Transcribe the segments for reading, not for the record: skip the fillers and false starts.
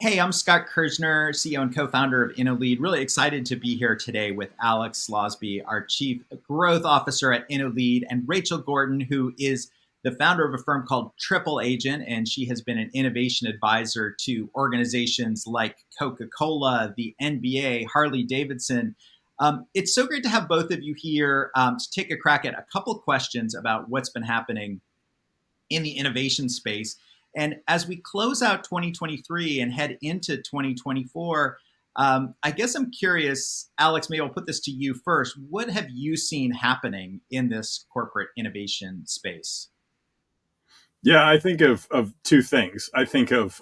Hey, I'm Scott Kirsner, CEO and co-founder of InnoLead. Really excited to be here today with Alex Slawsby, our Chief Growth Officer at InnoLead, and Rachel Gordon, who is the founder of a firm called Triple Agent, and she has been an innovation advisor to organizations like Coca-Cola, the NBA, Harley Davidson. It's so great to have both of you here to take a crack at a couple questions about what's been happening in the innovation space. And as we close out 2023 and head into 2024, I guess I'm curious, Alex, maybe I'll put this to you first. What have you seen happening in this corporate innovation space? Yeah, I think of two things. I think of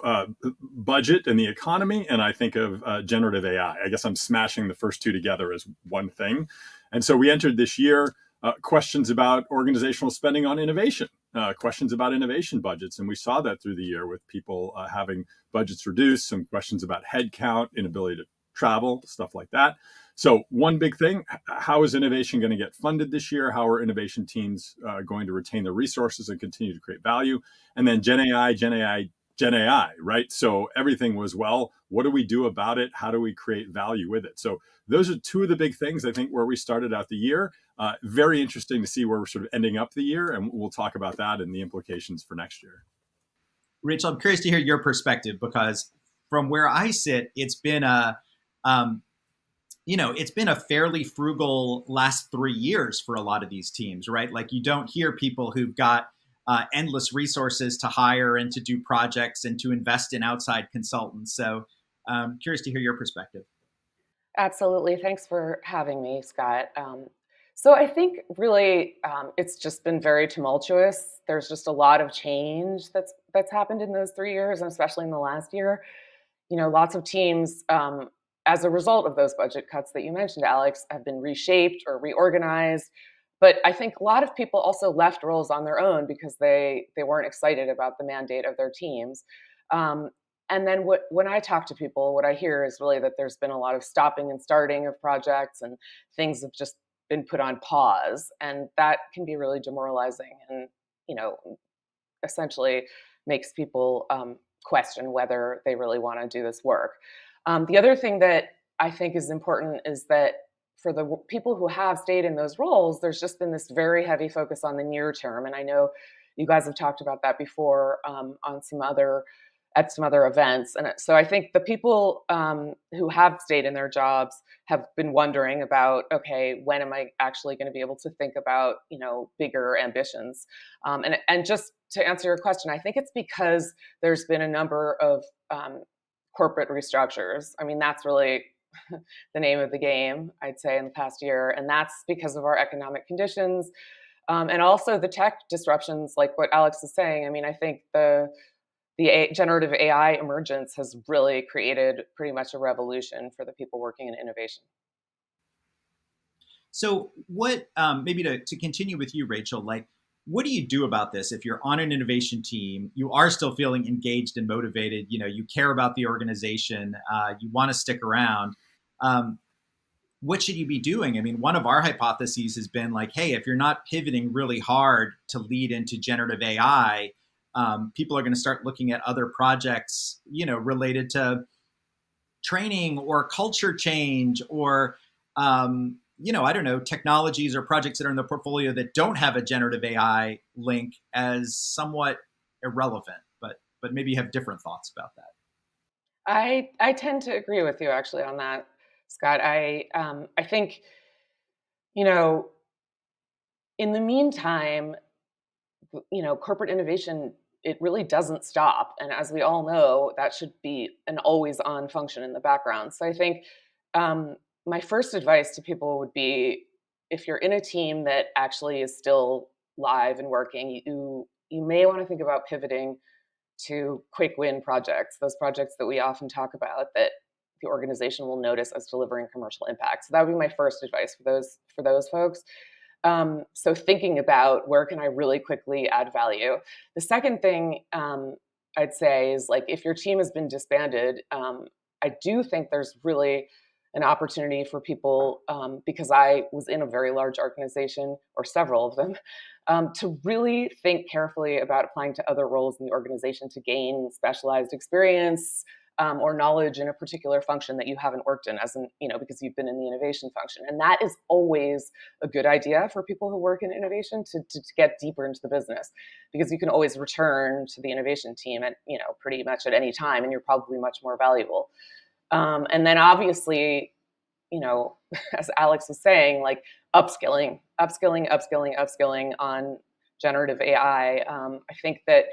budget and the economy, and I think of generative AI. I guess I'm smashing the first two together as one thing. And so we entered this year questions about organizational spending on innovation, questions about innovation budgets. And we saw that through the year with people having budgets reduced, some questions about headcount, inability to travel, stuff like that. So one big thing, how is innovation going to get funded this year? How are innovation teams going to retain their resources and continue to create value? And then Gen AI, Gen AI, Gen AI, right? So everything was, well, what do we do about it? How do we create value with it? So those are two of the big things, I think, where we started out the year. Very interesting to see where we're sort of ending up the year. And we'll talk about that and the implications for next year. Rachel, I'm curious to hear your perspective because from where I sit, um, it's been a fairly frugal last 3 years for a lot of these teams, right? Like you don't hear people who've got endless resources to hire and to do projects and to invest in outside consultants. So curious to hear your perspective. Absolutely. Thanks for having me, Scott. So I think really it's just been very tumultuous. There's just a lot of change that's happened in those 3 years, and especially in the last year. Lots of teams, as a result of those budget cuts that you mentioned, Alex, have been reshaped or reorganized. But I think a lot of people also left roles on their own because they weren't excited about the mandate of their teams. Um, and then when I talk to people, what I hear is really that there's been a lot of stopping and starting of projects, and things have just been put on pause, and that can be really demoralizing, and you know, essentially makes people question whether they really want to do this work. The other thing that I think is important is that for the people who have stayed in those roles, there's just been this very heavy focus on the near term, and I know you guys have talked about that before on some other at some other events. And so I think the people who have stayed in their jobs have been wondering about, okay, when am I actually going to be able to think about, bigger ambitions? And just to answer your question, I think it's because there's been a number of corporate restructures. I mean, that's really the name of the game, I'd say, in the past year. And that's because of our economic conditions. And also the tech disruptions, like what Alex is saying. I mean, I think the generative AI emergence has really created pretty much a revolution for the people working in innovation. So what, maybe to continue with you, Rachel, like, what do you do about this if you're on an innovation team, you are still feeling engaged and motivated, you care about the organization, you want to stick around. Um, what should you be doing? I mean, one of our hypotheses has been like, hey, if you're not pivoting really hard to lead into generative AI, people are going to start looking at other projects, related to training or culture change or, I don't know, technologies or projects that are in the portfolio that don't have a generative AI link as somewhat irrelevant. But maybe you have different thoughts about that. I tend to agree with you actually on that, Scott. I think, you know in the meantime, corporate innovation, it really doesn't stop. And as we all know, that should be an always on function in the background. So I think um, my first advice to people would be, if you're in a team that actually is still live and working, you may want to think about pivoting to quick win projects, those projects that we often talk about that the organization will notice as delivering commercial impact. So that would be my first advice for those folks. So thinking about where can I really quickly add value. The second thing I'd say is, like, if your team has been disbanded, I do think there's really an opportunity for people, because I was in a very large organization, or several of them, to really think carefully about applying to other roles in the organization to gain specialized experience, or knowledge in a particular function that you haven't worked in, because you've been in the innovation function. And that is always a good idea for people who work in innovation to get deeper into the business, because you can always return to the innovation team at, pretty much at any time, and you're probably much more valuable. And then obviously, as Alex was saying, like upskilling on generative AI. I think that,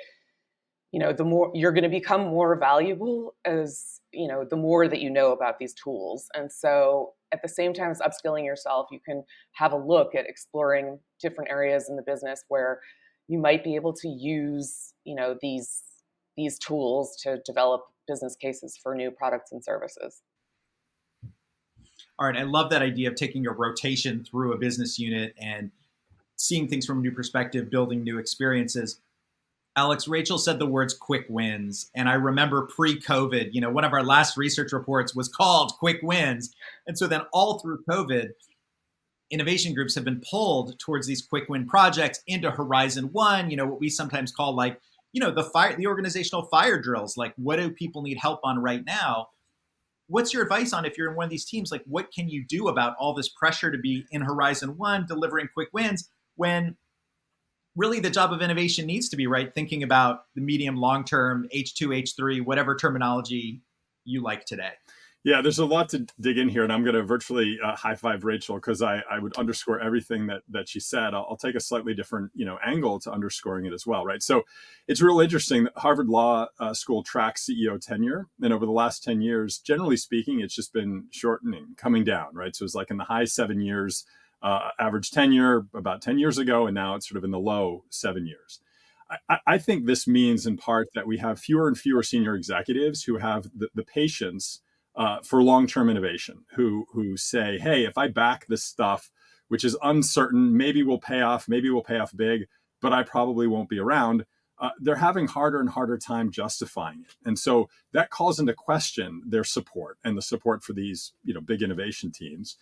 the more you're going to become more valuable as, the more that you know about these tools. And so at the same time as upskilling yourself, you can have a look at exploring different areas in the business where you might be able to use, these tools to develop business cases for new products and services. All right, I love that idea of taking a rotation through a business unit and seeing things from a new perspective, building new experiences. Alex, Rachel said the words quick wins. And I remember pre-COVID, one of our last research reports was called Quick Wins. And so then all through COVID, innovation groups have been pulled towards these quick win projects into Horizon One, what we sometimes call the organizational fire drills. Like, what do people need help on right now? What's your advice on, if you're in one of these teams, like what can you do about all this pressure to be in Horizon One, delivering quick wins, when really the job of innovation needs to be, right, thinking about the medium, long-term, H2, H3, whatever terminology you like today? Yeah, there's a lot to dig in here, and I'm going to virtually high five Rachel, because I would underscore everything that she said. I'll take a slightly different angle to underscoring it as well, right? So it's real interesting that Harvard Law School tracks CEO tenure, and over the last 10 years, generally speaking, it's just been shortening, coming down, right? So it's like in the high 7 years average tenure about 10 years ago, and now it's sort of in the low 7 years. I think this means in part that we have fewer and fewer senior executives who have the patience for long-term innovation, who say, hey, if I back this stuff, which is uncertain, maybe will pay off big, but I probably won't be around. They're having harder and harder time justifying it. And so that calls into question their support and the support for these big innovation teams.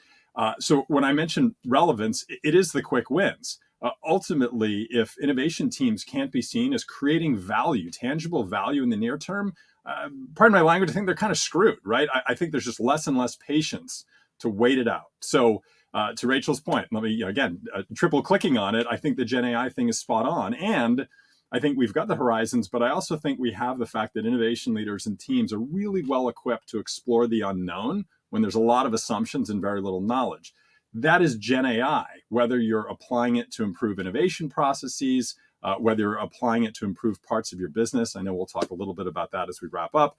So when I mention relevance, it is the quick wins. Ultimately, if innovation teams can't be seen as creating value, tangible value in the near term, pardon my language, I think they're kind of screwed, right? I think there's just less and less patience to wait it out. So to Rachel's point, let me, again, triple clicking on it, I think the Gen AI thing is spot on. And I think we've got the horizons, but I also think we have the fact that innovation leaders and teams are really well equipped to explore the unknown when there's a lot of assumptions and very little knowledge. That is Gen AI, whether you're applying it to improve innovation processes, whether you're applying it to improve parts of your business. I know we'll talk a little bit about that as we wrap up.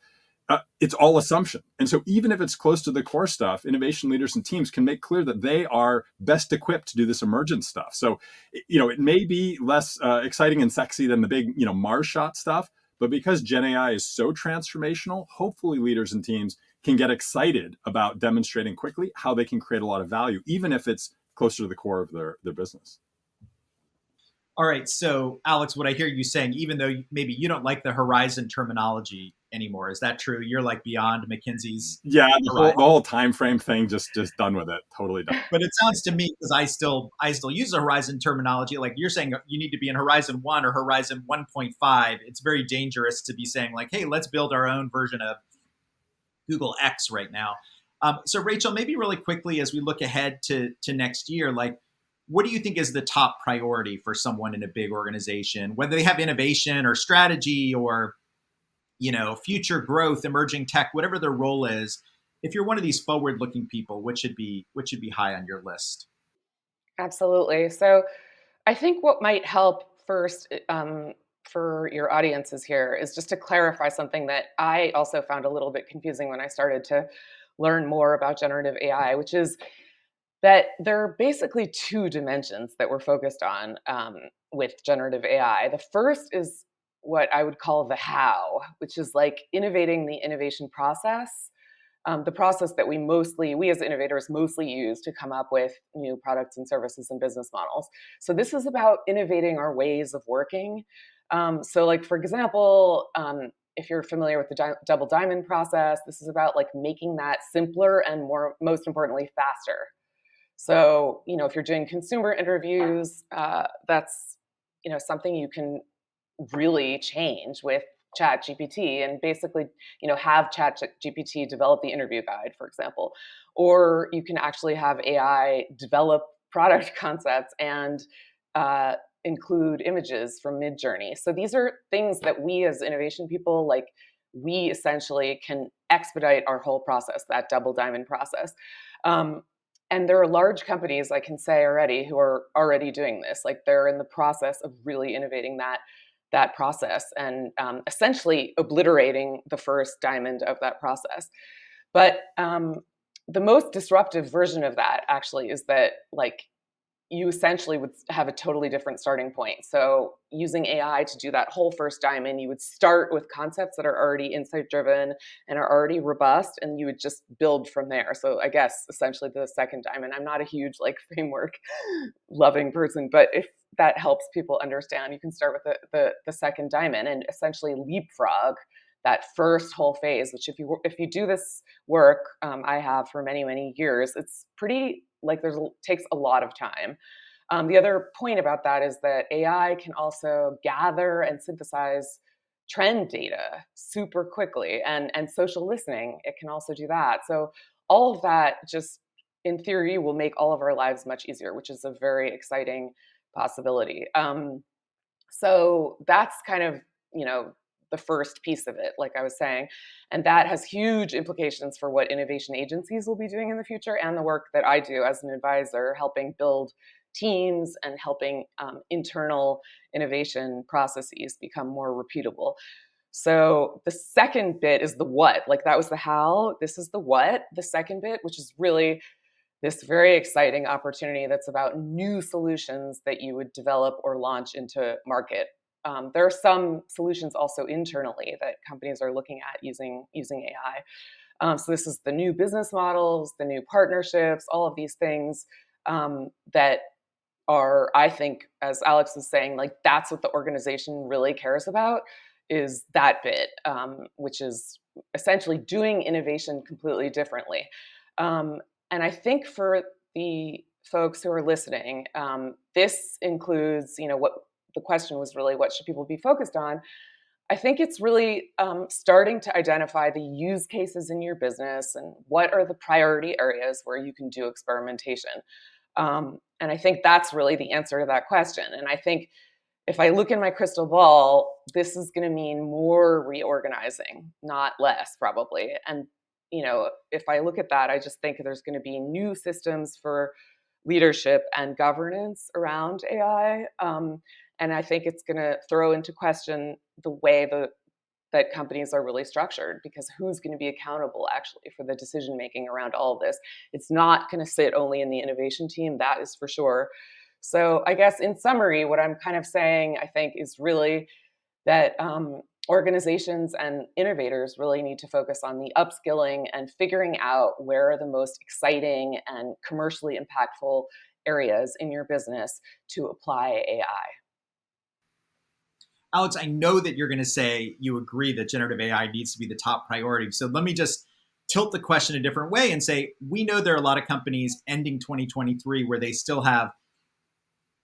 It's all assumption. And so even if it's close to the core stuff, innovation leaders and teams can make clear that they are best equipped to do this emergent stuff. So, it may be less exciting and sexy than the big, Mars shot stuff, but because Gen AI is so transformational, hopefully leaders and teams can get excited about demonstrating quickly how they can create a lot of value, even if it's closer to the core of their business. All right. So, Alex, what I hear you saying, even though maybe you don't like the horizon terminology anymore, is that true? You're like beyond McKinsey's. Yeah, the whole time frame thing, just done with it. Totally done. But it sounds to me, because I still use the horizon terminology, like you're saying you need to be in Horizon 1 or Horizon 1.5. It's very dangerous to be saying like, hey, let's build our own version of Google X right now. So Rachel, maybe really quickly as we look ahead to next year, like what do you think is the top priority for someone in a big organization, whether they have innovation or strategy or future growth, emerging tech, whatever their role is? If you're one of these forward-looking people, what should be high on your list? Absolutely. So I think what might help first for your audiences here is just to clarify something that I also found a little bit confusing when I started to learn more about generative AI, which is that there are basically two dimensions that we're focused on with generative AI. The first is what I would call the how, which is like innovating the innovation process, the process that we as innovators mostly use to come up with new products and services and business models. So this is about innovating our ways of working. So like, for example, if you're familiar with the double diamond process, this is about like making that simpler and most importantly, faster. So, if you're doing consumer interviews, that's, something you can really change with Chat GPT and basically, have Chat GPT develop the interview guide, for example. Or you can actually have AI develop product concepts and include images from Midjourney. So these are things that we as innovation people, like, we essentially can expedite our whole process, that double diamond process. Um, and there are large companies, I can say already, who are already doing this. Like, they're in the process of really innovating that process and essentially obliterating the first diamond of that process. But the most disruptive version of that actually is that, like, you essentially would have a totally different starting point. So using AI to do that whole first diamond, you would start with concepts that are already insight driven and are already robust, and you would just build from there. So I guess essentially the second diamond. I'm not a huge like framework loving person, but if that helps people understand, you can start with the second diamond and essentially leapfrog that first whole phase. Which if you do this work, I have for many years, it's pretty like takes a lot of time. The other point about that is that AI can also gather and synthesize trend data super quickly, and social listening, it can also do that. So all of that just in theory will make all of our lives much easier, which is a very exciting possibility. So that's kind of, the first piece of it, like I was saying. And that has huge implications for what innovation agencies will be doing in the future and the work that I do as an advisor, helping build teams and helping internal innovation processes become more repeatable. So the second bit is the what. Like, that was the how. This is the what, the second bit, which is really this very exciting opportunity that's about new solutions that you would develop or launch into market. There are some solutions also internally that companies are looking at using AI. So this is the new business models, the new partnerships, all of these things that are, I think, as Alex was saying, like, that's what the organization really cares about, is that bit, which is essentially doing innovation completely differently. And I think for the folks who are listening, this includes, what the question was really, what should people be focused on? I think it's really starting to identify the use cases in your business and what are the priority areas where you can do experimentation. And I think that's really the answer to that question. And I think if I look in my crystal ball, this is going to mean more reorganizing, not less, probably. And if I look at that, I just think there's going to be new systems for leadership and governance around AI. And I think it's going to throw into question the way that companies are really structured, because who's going to be accountable actually for the decision making around all of this? It's not going to sit only in the innovation team, that is for sure. So I guess in summary, what I'm kind of saying, I think, is really that organizations and innovators really need to focus on the upskilling and figuring out where are the most exciting and commercially impactful areas in your business to apply AI. Alex, I know that you're going to say you agree that generative AI needs to be the top priority. So let me just tilt the question a different way and say, we know there are a lot of companies ending 2023 where they still have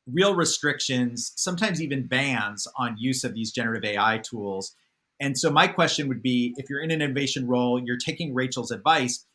real restrictions, sometimes even bans on use of these generative AI tools. And so my question would be, if you're in an innovation role, you're taking Rachel's advice,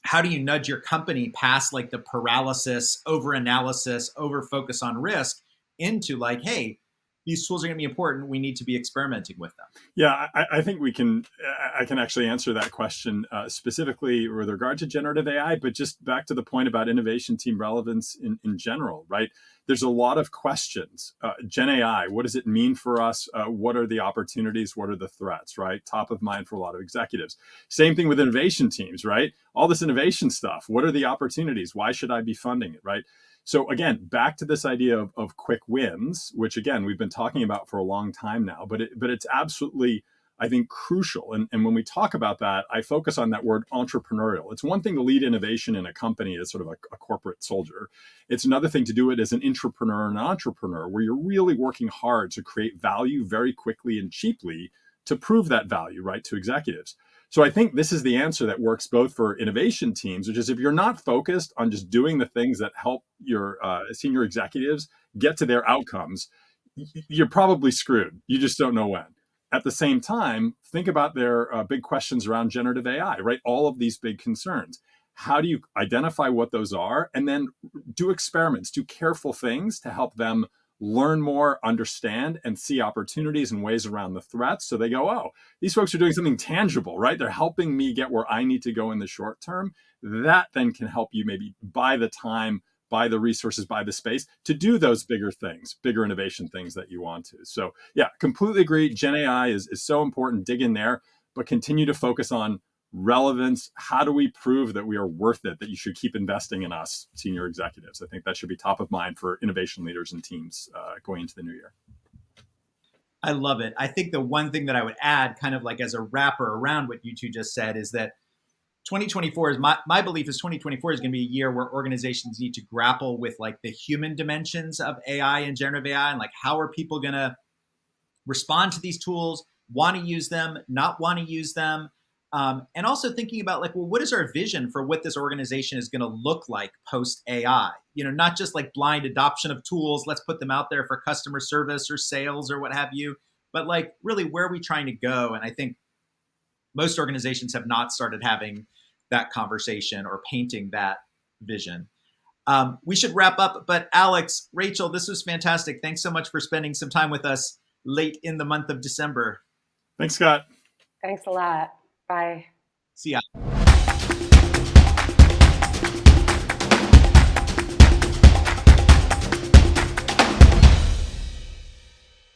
how do you nudge your company past like the paralysis, over-analysis, over-focus on risk into like, hey, these tools are going to be important. We need to be experimenting with them. Yeah, I think I can actually answer that question specifically with regard to generative AI, but just back to the point about innovation team relevance in general, right? There's a lot of questions. Gen AI, what does it mean for us? What are the opportunities? What are the threats, right? Top of mind for a lot of executives. Same thing with innovation teams, right? All this innovation stuff. What are the opportunities? Why should I be funding it, right? So again, back to this idea of quick wins, which again, we've been talking about for a long time now, but it's absolutely, I think, crucial. And when we talk about that, I focus on that word entrepreneurial. It's one thing to lead innovation in a company as sort of a corporate soldier. It's another thing to do it as an intrapreneur and entrepreneur, where you're really working hard to create value very quickly and cheaply to prove that value, right, to executives. So I think this is the answer that works both for innovation teams, which is if you're not focused on just doing the things that help your senior executives get to their outcomes, you're probably screwed. You just don't know when. at the same time, think about their big questions around generative AI, right? All of these big concerns. How do you identify what those are, and then do experiments, do careful things to help them learn more, understand, and see opportunities and ways around the threats. So they go, oh, these folks are doing something tangible, right? They're helping me get where I need to go in the short term. That then can help you maybe buy the time, buy the resources, buy the space to do those bigger things, bigger innovation things that you want to. So yeah, completely agree. Gen AI is so important. Dig in there, but continue to focus on relevance. How do we prove that we are worth it, that you should keep investing in us, senior executives? I think that should be top of mind for innovation leaders and teams going into the new year. I love it. I think the one thing that I would add, kind of like as a wrapper around what you two just said, is that 2024 is my belief is 2024 is going to be a year where organizations need to grapple with like the human dimensions of AI and generative AI, and like how are people going to respond to these tools, want to use them, not want to use them. And also thinking about like, well, what is our vision for what this organization is going to look like post AI? You know, not just like blind adoption of tools. Let's put them out there for customer service or sales or what have you, but like really where are we trying to go? And I think most organizations have not started having that conversation or painting that vision. We should wrap up, but Alex, Rachel, this was fantastic. Thanks so much for spending some time with us late in the month of December. Thanks, Scott. Thanks a lot. Bye. See ya.